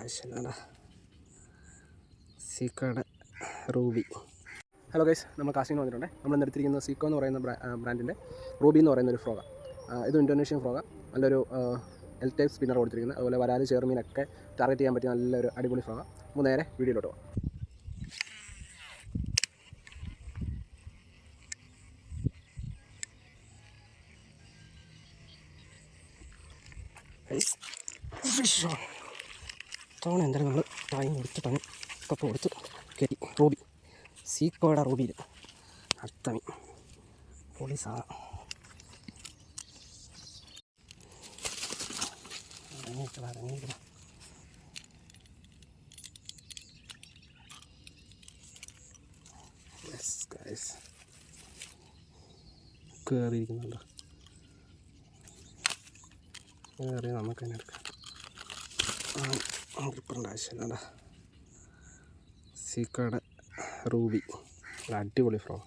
ആവശ്യമില്ല. സീക്കോയുടെ Ruby. Hello guys, നമ്മൾ casting വന്നിട്ടുണ്ട്. നമ്മൾ എടുത്തിരിക്കുന്നത് സീക്കോ എന്ന് പറയുന്ന ബ്രാൻഡിൻ്റെ റൂബി എന്ന് പറയുന്നൊരു ഫ്രോഗ. ഇത് ഇന്തോനേഷ്യൻ ഫ്രോഗ. നല്ലൊരു എൽ ടൈപ്പ് സ്പിന്നർ കൊടുത്തിരിക്കുന്നത്. അതുപോലെ വരാല് ചെറുമീനൊക്കെ ടാർഗറ്റ് ചെയ്യാൻ പറ്റിയ നല്ലൊരു അടിപൊളി ഫ്രോഗ. നമുക്ക് നേരെ വീഡിയോയിലോട്ട് പോകാം. തവണ എന്തായാലും നമ്മൾ ടൈം കൊടുത്ത് ടൈം കപ്പ് കൊടുത്ത് കയറ്റി. റൂബി, സീക്കോയുടെ റൂബിയിൽ അത്തമി പൊളി സാധനം. ഇറങ്ങിയിട്ടില്ല. കയറിയിരിക്കുന്നുണ്ടോ? കയറി നമുക്ക് തന്നെ എടുക്കാം. ഗ്രിപ്പറിൻ്റെ ആവശ്യമില്ല. സീക്കോയുടെ റൂബി, അടിപൊളി ഫ്രോഗ്.